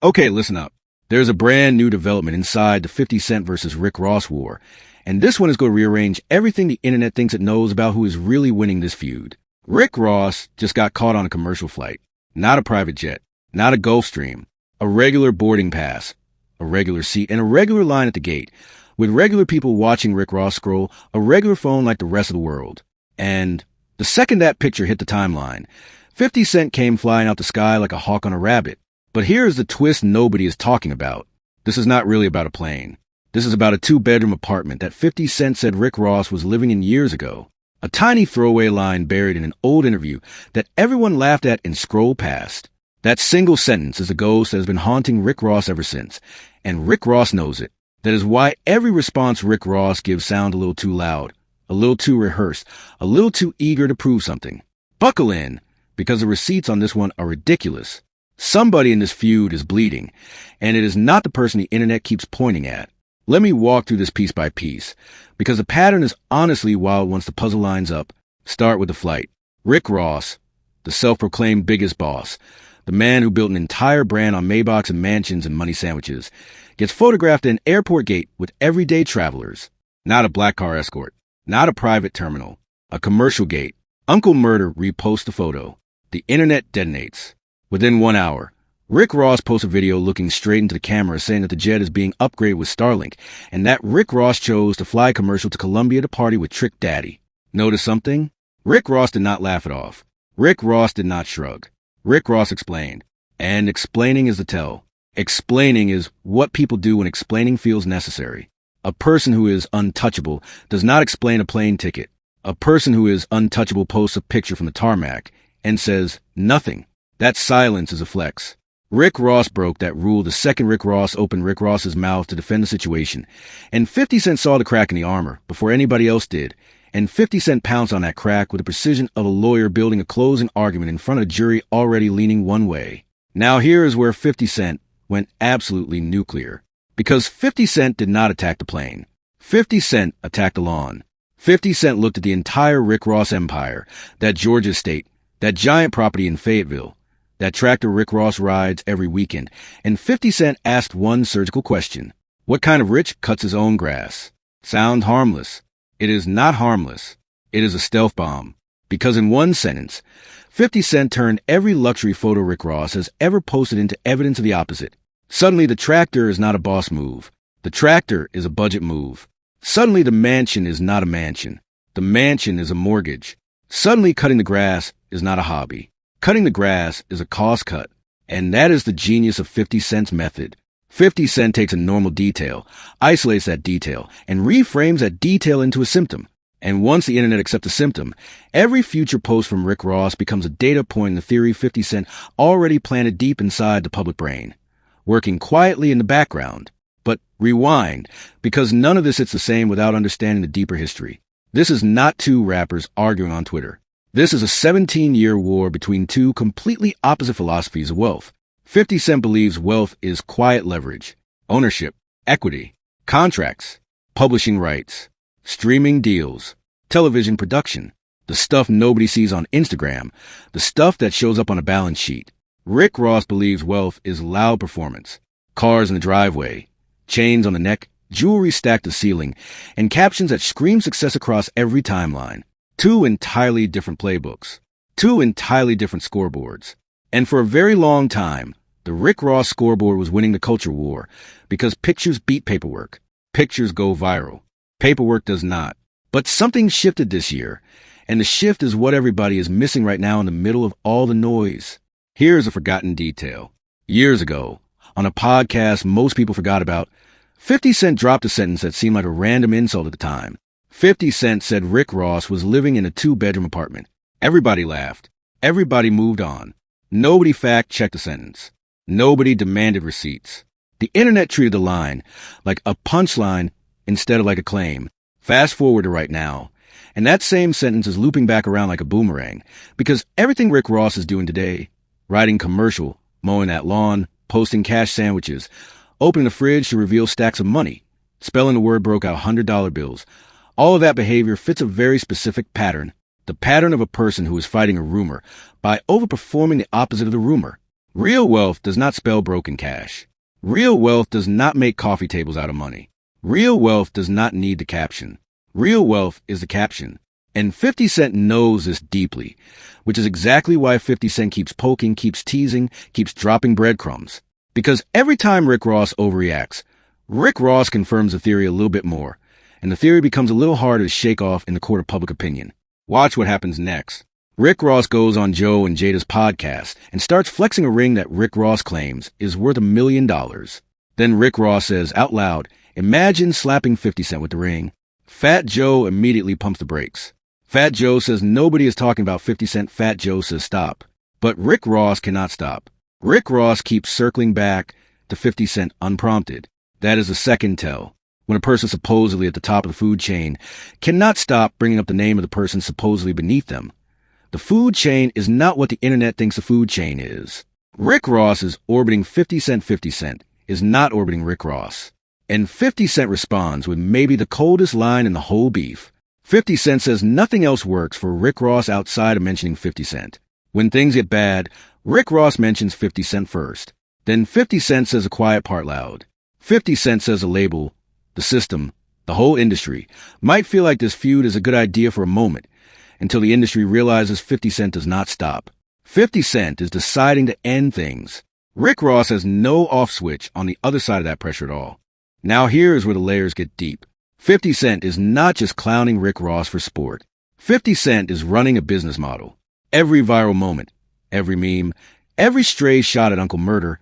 Okay, listen up. There's a brand new development inside the 50 Cent versus Rick Ross war, and this one is going to rearrange everything the internet thinks it knows about who is really winning this feud. Rick Ross just got caught on a commercial flight, not a private jet, not a Gulfstream, a regular boarding pass, a regular seat, and a regular line at the gate, with regular people watching Rick Ross scroll a regular phone like the rest of the world. And the second that picture hit the timeline, 50 Cent came flying out the sky like a hawk on a rabbit. But here's the twist nobody is talking about. This is not really about a plane. This is about a two-bedroom apartment that 50 Cent said Rick Ross was living in years ago. A tiny throwaway line buried in an old interview that everyone laughed at and scrolled past. That single sentence is a ghost that has been haunting Rick Ross ever since, and Rick Ross knows it. That is why every response Rick Ross gives sounds a little too loud, a little too rehearsed, a little too eager to prove something. Buckle in, because the receipts on this one are ridiculous. Somebody in this feud is bleeding, and it is not the person the internet keeps pointing at. Let me walk through this piece by piece, because the pattern is honestly wild once the puzzle lines up. Start with the flight. Rick Ross, the self-proclaimed biggest boss, the man who built an entire brand on Maybachs and mansions and money sandwiches, gets photographed at an airport gate with everyday travelers. Not a black car escort, not a private terminal, a commercial gate. Uncle Murder reposts the photo. The internet detonates. Within 1 hour, Rick Ross posts a video looking straight into the camera saying that the jet is being upgraded with Starlink and that Rick Ross chose to fly commercial to Colombia to party with Trick Daddy. Notice something? Rick Ross did not laugh it off. Rick Ross did not shrug. Rick Ross explained. And explaining is the tell. Explaining is what people do when explaining feels necessary. A person who is untouchable does not explain a plane ticket. A person who is untouchable posts a picture from the tarmac and says nothing. That silence is a flex. Rick Ross broke that rule the second Rick Ross opened Rick Ross's mouth to defend the situation. And 50 Cent saw the crack in the armor before anybody else did. And 50 Cent pounced on that crack with the precision of a lawyer building a closing argument in front of a jury already leaning one way. Now here is where 50 Cent went absolutely nuclear. Because 50 Cent did not attack the plane. 50 Cent attacked the lawn. 50 Cent looked at the entire Rick Ross empire, that Georgia state, that giant property in Fayetteville, that tractor Rick Ross rides every weekend, and 50 Cent asked one surgical question. What kind of rich cuts his own grass? Sound harmless. It is not harmless. It is a stealth bomb. Because in one sentence, 50 Cent turned every luxury photo Rick Ross has ever posted into evidence of the opposite. Suddenly the tractor is not a boss move. The tractor is a budget move. Suddenly the mansion is not a mansion. The mansion is a mortgage. Suddenly cutting the grass is not a hobby. Cutting the grass is a cost cut, and that is the genius of 50 Cent's method. 50 Cent takes a normal detail, isolates that detail, and reframes that detail into a symptom. And once the internet accepts a symptom, every future post from Rick Ross becomes a data point in the theory 50 Cent already planted deep inside the public brain, working quietly in the background. But rewind, because none of this hits the same without understanding the deeper history. This is not two rappers arguing on Twitter. This is a 17-year war between two completely opposite philosophies of wealth. 50 Cent believes wealth is quiet leverage, ownership, equity, contracts, publishing rights, streaming deals, television production, the stuff nobody sees on Instagram, the stuff that shows up on a balance sheet. Rick Ross believes wealth is loud performance, cars in the driveway, chains on the neck, jewelry stacked to the ceiling, and captions that scream success across every timeline. Two entirely different playbooks. Two entirely different scoreboards. And for a very long time, the Rick Ross scoreboard was winning the culture war because pictures beat paperwork. Pictures go viral. Paperwork does not. But something shifted this year, and the shift is what everybody is missing right now in the middle of all the noise. Here's a forgotten detail. Years ago, on a podcast most people forgot about, 50 Cent dropped a sentence that seemed like a random insult at the time. 50 Cent said Rick Ross was living in a two-bedroom apartment. Everybody laughed. Everybody moved on. Nobody fact-checked the sentence. Nobody demanded receipts. The internet treated the line like a punchline instead of like a claim. Fast forward to right now, and that same sentence is looping back around like a boomerang because everything Rick Ross is doing today, riding commercial, mowing that lawn, posting cash sandwiches, opening the fridge to reveal stacks of money, spelling the word broke out $100 bills, all of that behavior fits a very specific pattern, the pattern of a person who is fighting a rumor by overperforming the opposite of the rumor. Real wealth does not spell broken cash. Real wealth does not make coffee tables out of money. Real wealth does not need the caption. Real wealth is the caption. And 50 Cent knows this deeply, which is exactly why 50 Cent keeps poking, keeps teasing, keeps dropping breadcrumbs. Because every time Rick Ross overreacts, Rick Ross confirms the theory a little bit more, and the theory becomes a little harder to shake off in the court of public opinion. Watch what happens next. Rick Ross goes on Joe and Jada's podcast and starts flexing a ring that Rick Ross claims is worth $1 million. Then Rick Ross says out loud, "Imagine slapping 50 Cent with the ring." Fat Joe immediately pumps the brakes. Fat Joe says nobody is talking about 50 Cent. Fat Joe says stop. But Rick Ross cannot stop. Rick Ross keeps circling back to 50 Cent unprompted. That is the second tell. When a person supposedly at the top of the food chain cannot stop bringing up the name of the person supposedly beneath them. The food chain is not what the internet thinks a food chain is. Rick Ross is orbiting 50 Cent. 50 Cent is not orbiting Rick Ross. And 50 Cent responds with maybe the coldest line in the whole beef. 50 Cent says nothing else works for Rick Ross outside of mentioning 50 Cent. When things get bad, Rick Ross mentions 50 Cent first. Then 50 Cent says a quiet part loud. 50 Cent says a label, the system, the whole industry, might feel like this feud is a good idea for a moment, until the industry realizes 50 Cent does not stop. 50 Cent is deciding to end things. Rick Ross has no off switch on the other side of that pressure at all. Now here is where the layers get deep. 50 Cent is not just clowning Rick Ross for sport. 50 Cent is running a business model. Every viral moment, every meme, every stray shot at Uncle Murder,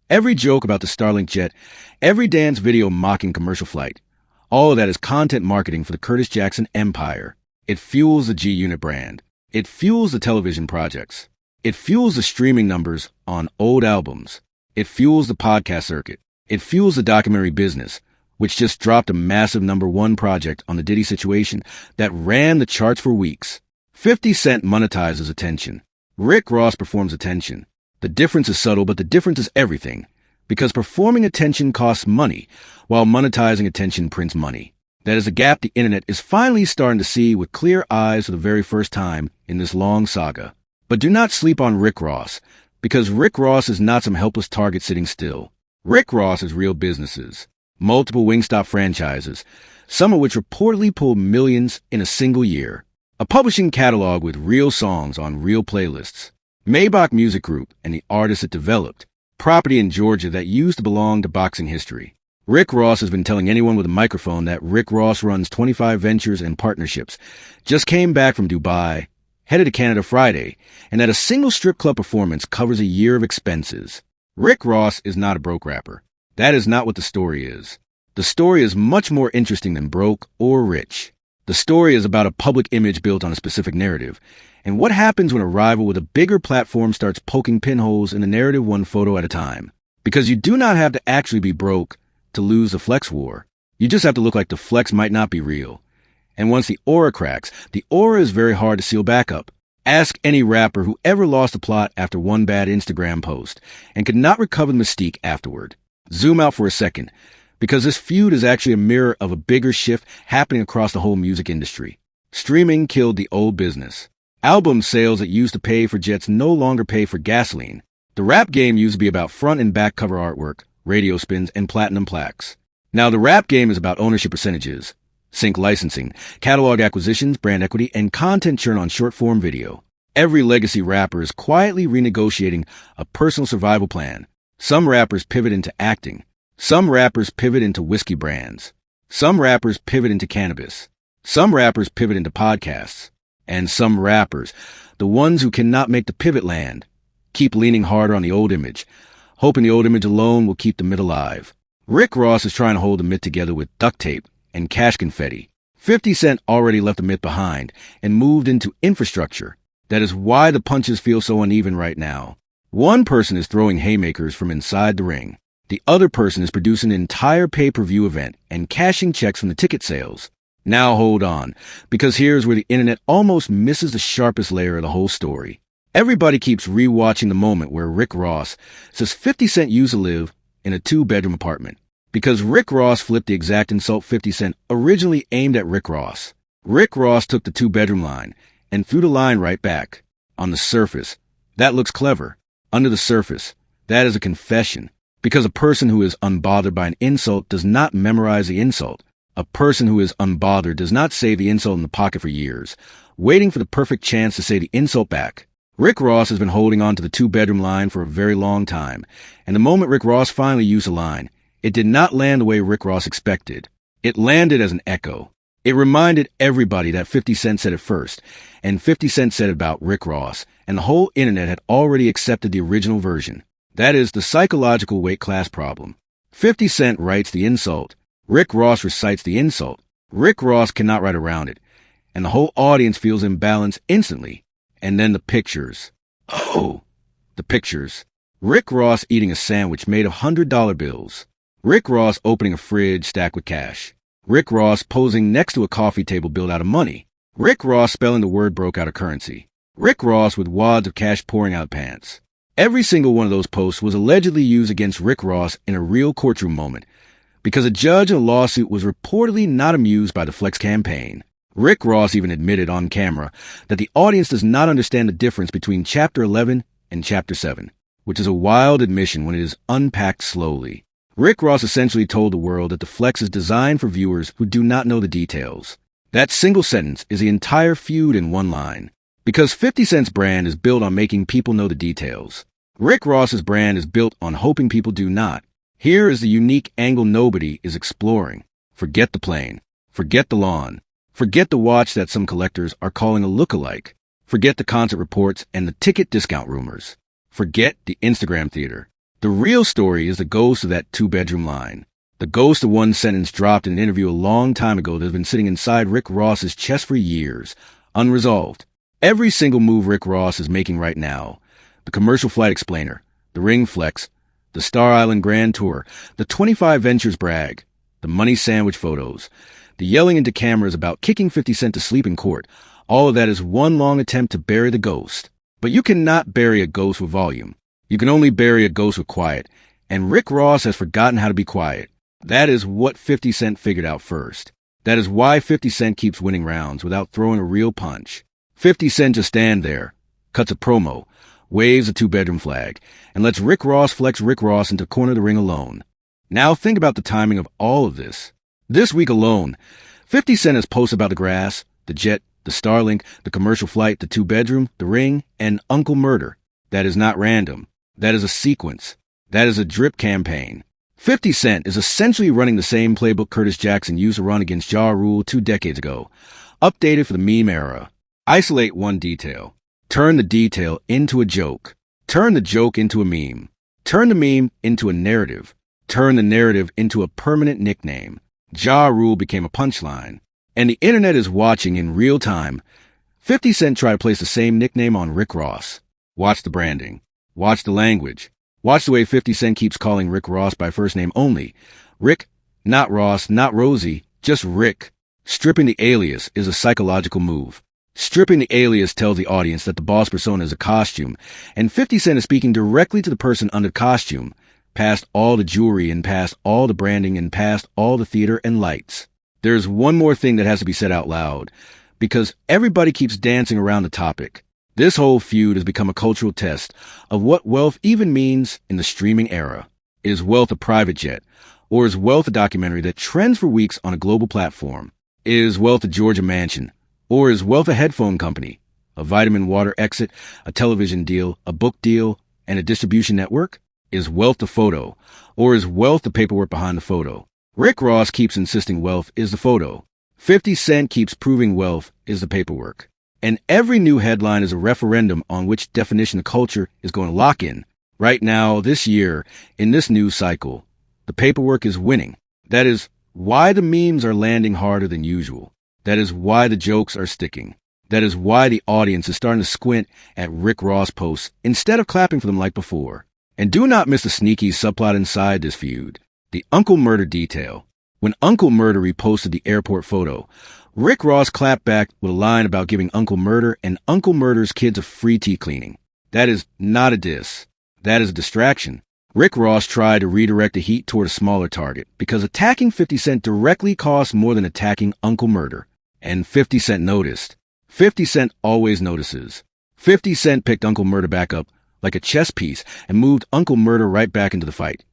every joke about the Starlink jet, every dance video mocking commercial flight, all of that is content marketing for the Curtis Jackson empire. It fuels the G-Unit brand. It fuels the television projects. It fuels the streaming numbers on old albums. It fuels the podcast circuit. It fuels the documentary business, which just dropped a massive #1 project on the Diddy situation that ran the charts for weeks. 50 Cent monetizes attention. Rick Ross performs attention. The difference is subtle, but the difference is everything. Because performing attention costs money, while monetizing attention prints money. That is a gap the internet is finally starting to see with clear eyes for the very first time in this long saga. But do not sleep on Rick Ross, because Rick Ross is not some helpless target sitting still. Rick Ross is real businesses. Multiple Wingstop franchises, some of which reportedly pulled millions in a single year. A publishing catalog with real songs on real playlists. Maybach Music Group and the artists it developed. Property in Georgia that used to belong to boxing history. Rick Ross has been telling anyone with a microphone that Rick Ross runs 25 ventures and partnerships, just came back from Dubai, headed to Canada Friday, and that a single strip club performance covers a year of expenses. Rick Ross is not a broke rapper. That is not what the story is. The story is much more interesting than broke or rich. The story is about a public image built on a specific narrative, and what happens when a rival with a bigger platform starts poking pinholes in the narrative one photo at a time. Because you do not have to actually be broke to lose the flex war. You just have to look like the flex might not be real. And once the aura cracks, the aura is very hard to seal back up. Ask any rapper who ever lost a plot after one bad Instagram post and could not recover the mystique afterward. Zoom out for a second, because this feud is actually a mirror of a bigger shift happening across the whole music industry. Streaming killed the old business. Album sales that used to pay for jets no longer pay for gasoline. The rap game used to be about front and back cover artwork, radio spins, and platinum plaques. Now the rap game is about ownership percentages, sync licensing, catalog acquisitions, brand equity, and content churn on short-form video. Every legacy rapper is quietly renegotiating a personal survival plan. Some rappers pivot into acting. Some rappers pivot into whiskey brands. Some rappers pivot into cannabis. Some rappers pivot into podcasts. And some rappers, the ones who cannot make the pivot land, keep leaning harder on the old image, hoping the old image alone will keep the myth alive. Rick Ross is trying to hold the myth together with duct tape and cash confetti. 50 Cent already left the myth behind and moved into infrastructure. That is why the punches feel so uneven right now. One person is throwing haymakers from inside the ring. The other person is producing an entire pay-per-view event and cashing checks from the ticket sales. Now hold on, because here's where the internet almost misses the sharpest layer of the whole story. Everybody keeps rewatching the moment where Rick Ross says 50 Cent used to live in a 2-bedroom apartment. Because Rick Ross flipped the exact insult 50 Cent originally aimed at Rick Ross. Rick Ross took the 2-bedroom line and threw the line right back. On the surface, that looks clever. Under the surface, That is a confession. Because a person who is unbothered by an insult does not memorize the insult. A person who is unbothered does not save the insult in the pocket for years, waiting for the perfect chance to say the insult back. Rick Ross has been holding on to the two-bedroom line for a very long time, and the moment Rick Ross finally used the line, it did not land the way Rick Ross expected. It landed as an echo. It reminded everybody that 50 Cent said it first, and 50 Cent said it about Rick Ross, and the whole internet had already accepted the original version. That is the psychological weight class problem. 50 Cent writes the insult. Rick Ross recites the insult. Rick Ross cannot write around it, and the whole audience feels imbalanced instantly. And then the pictures. Oh, the pictures. Rick Ross eating a sandwich made of $100 bills. Rick Ross opening a fridge stacked with cash. Rick Ross posing next to a coffee table built out of money. Rick Ross spelling the word broke out of currency. Rick Ross with wads of cash pouring out of pants. Every single one of those posts was allegedly used against Rick Ross in a real courtroom moment, because a judge in a lawsuit was reportedly not amused by the Flex campaign. Rick Ross even admitted on camera that the audience does not understand the difference between Chapter 11 and Chapter 7, which is a wild admission when it is unpacked slowly. Rick Ross essentially told the world that the Flex is designed for viewers who do not know the details. That single sentence is the entire feud in one line. Because 50 Cent's brand is built on making people know the details. Rick Ross's brand is built on hoping people do not. Here is the unique angle nobody is exploring. Forget the plane. Forget the lawn. Forget the watch that some collectors are calling a look-alike. Forget the concert reports and the ticket discount rumors. Forget the Instagram theater. The real story is the ghost of that two-bedroom line. The ghost of one sentence dropped in an interview a long time ago that has been sitting inside Rick Ross's chest for years, unresolved. Every single move Rick Ross is making right now, the commercial flight explainer, the ring flex, the Star Island Grand Tour, the 25 Ventures brag, the money sandwich photos, the yelling into cameras about kicking 50 Cent to sleep in court, all of that is one long attempt to bury the ghost. But you cannot bury a ghost with volume. You can only bury a ghost with quiet, and Rick Ross has forgotten how to be quiet. That is what 50 Cent figured out first. That is why 50 Cent keeps winning rounds without throwing a real punch. 50 Cent just stand there, cuts a promo, waves a two-bedroom flag, and lets Rick Ross flex Rick Ross into the corner of the ring alone. Now think about the timing of all of this. This week alone, 50 Cent has posted about the grass, the jet, the Starlink, the commercial flight, the two-bedroom, the ring, and Uncle Murder. That is not random. That is a sequence. That is a drip campaign. 50 Cent is essentially running the same playbook Curtis Jackson used to run against Ja Rule 2 decades ago, updated for the meme era. Isolate one detail. Turn the detail into a joke. Turn the joke into a meme. Turn the meme into a narrative. Turn the narrative into a permanent nickname. Ja Rule became a punchline. And the internet is watching in real time. 50 Cent tried to place the same nickname on Rick Ross. Watch the branding. Watch the language. Watch the way 50 Cent keeps calling Rick Ross by first name only. Rick, not Ross, not Rosie, just Rick. Stripping the alias is a psychological move. Stripping the alias tells the audience that the boss persona is a costume, and 50 Cent is speaking directly to the person under the costume, past all the jewelry and past all the branding and past all the theater and lights. There's one more thing that has to be said out loud, because everybody keeps dancing around the topic. This whole feud has become a cultural test of what wealth even means in the streaming era. Is wealth a private jet? Or is wealth a documentary that trends for weeks on a global platform? Is wealth a Georgia mansion? Or is wealth a headphone company, a vitamin water exit, a television deal, a book deal, and a distribution network? Is wealth the photo? Or is wealth the paperwork behind the photo? Rick Ross keeps insisting wealth is the photo. 50 Cent keeps proving wealth is the paperwork. And every new headline is a referendum on which definition of culture is going to lock in. Right now, this year, in this news cycle, the paperwork is winning. That is why the memes are landing harder than usual. That is why the jokes are sticking. That is why the audience is starting to squint at Rick Ross posts instead of clapping for them like before. And do not miss the sneaky subplot inside this feud. The Uncle Murder detail. When Uncle Murder reposted the airport photo, Rick Ross clapped back with a line about giving Uncle Murder and Uncle Murder's kids a free teeth cleaning. That is not a diss. That is a distraction. Rick Ross tried to redirect the heat toward a smaller target because attacking 50 Cent directly costs more than attacking Uncle Murder. And 50 Cent noticed. 50 Cent always notices. 50 Cent picked Uncle Murder back up like a chess piece, and moved Uncle Murder right back into the fight,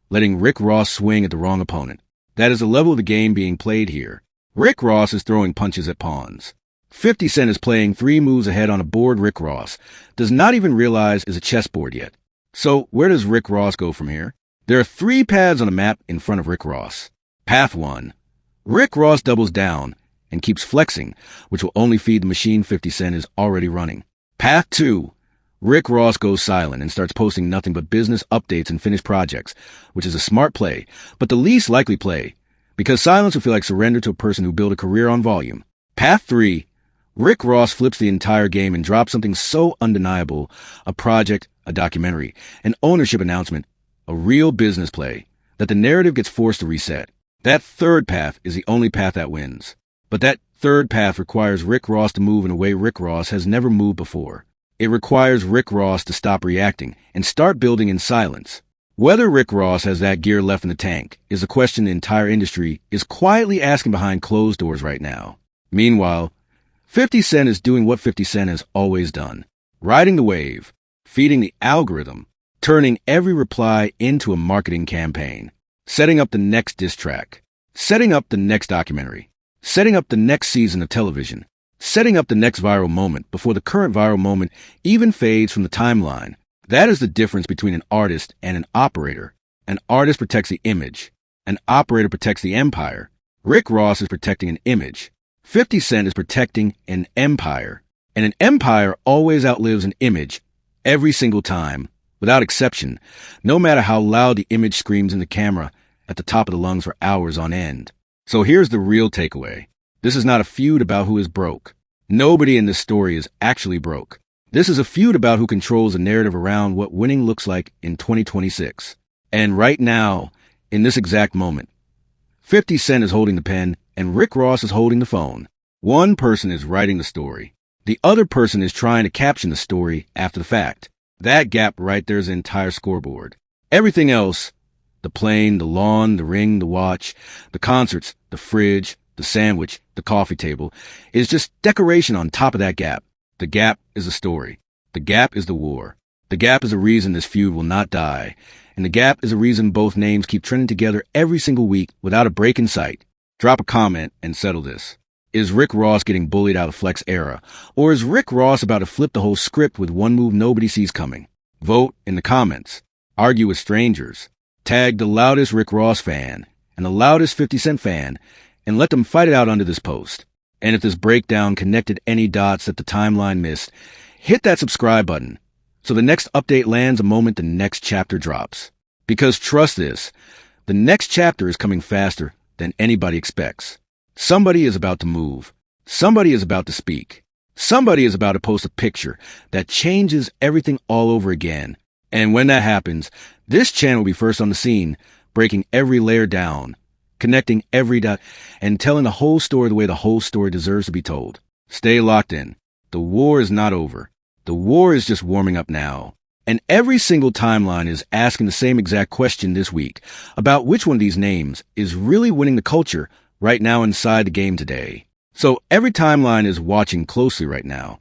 letting Rick Ross swing at the wrong opponent. That is the level of the game being played here. Rick Ross is throwing punches at pawns. 50 Cent is playing 3 moves ahead on a board Rick Ross does not even realize is a chessboard yet. So where does Rick Ross go from here? There are 3 paths on the map in front of Rick Ross. Path 1. Rick Ross doubles down and keeps flexing, which will only feed the machine 50 Cent is already running. Path 2. Rick Ross goes silent and starts posting nothing but business updates and finished projects, which is a smart play, but the least likely play, because silence would feel like surrender to a person who built a career on volume. Path 3. Rick Ross flips the entire game and drops something so undeniable, a project, a documentary, an ownership announcement, a real business play, that the narrative gets forced to reset. That third path is the only path that wins. But that third path requires Rick Ross to move in a way Rick Ross has never moved before. It requires Rick Ross to stop reacting and start building in silence. Whether Rick Ross has that gear left in the tank is a question the entire industry is quietly asking behind closed doors right now. Meanwhile, 50 Cent is doing what 50 Cent has always done. Riding the wave, feeding the algorithm, turning every reply into a marketing campaign, setting up the next diss track, setting up the next documentary, setting up the next season of television, setting up the next viral moment before the current viral moment even fades from the timeline. That is the difference between an artist and an operator. An artist protects the image. An operator protects the empire. Rick Ross is protecting an image. 50 Cent is protecting an empire. And an empire always outlives an image every single time, without exception, no matter how loud the image screams in the camera at the top of the lungs for hours on end. So here's the real takeaway. This is not a feud about who is broke. Nobody in this story is actually broke. This is a feud about who controls the narrative around what winning looks like in 2026. And right now, in this exact moment, 50 Cent is holding the pen and Rick Ross is holding the phone. One person is writing the story. The other person is trying to caption the story after the fact. That gap right there is the entire scoreboard. Everything else, the plane, the lawn, the ring, the watch, the concerts, the fridge, the sandwich, the coffee table, is just decoration on top of that gap. The gap is a story. The gap is the war. The gap is a reason this feud will not die. And the gap is a reason both names keep trending together every single week without a break in sight. Drop a comment and settle this. Is Rick Ross getting bullied out of Flex era? Or is Rick Ross about to flip the whole script with one move nobody sees coming? Vote in the comments. Argue with strangers. Tag the loudest Rick Ross fan and the loudest 50 Cent fan and let them fight it out under this post. And if this breakdown connected any dots that the timeline missed, hit that subscribe button so the next update lands the moment the next chapter drops. Because trust this, the next chapter is coming faster than anybody expects. Somebody is about to move. Somebody is about to speak. Somebody is about to post a picture that changes everything all over again. And when that happens, this channel will be first on the scene, breaking every layer down, connecting every dot, and telling the whole story the way the whole story deserves to be told. Stay locked in. The war is not over. The war is just warming up now. And every single timeline is asking the same exact question this week about which one of these names is really winning the culture right now inside the game today. So every timeline is watching closely right now.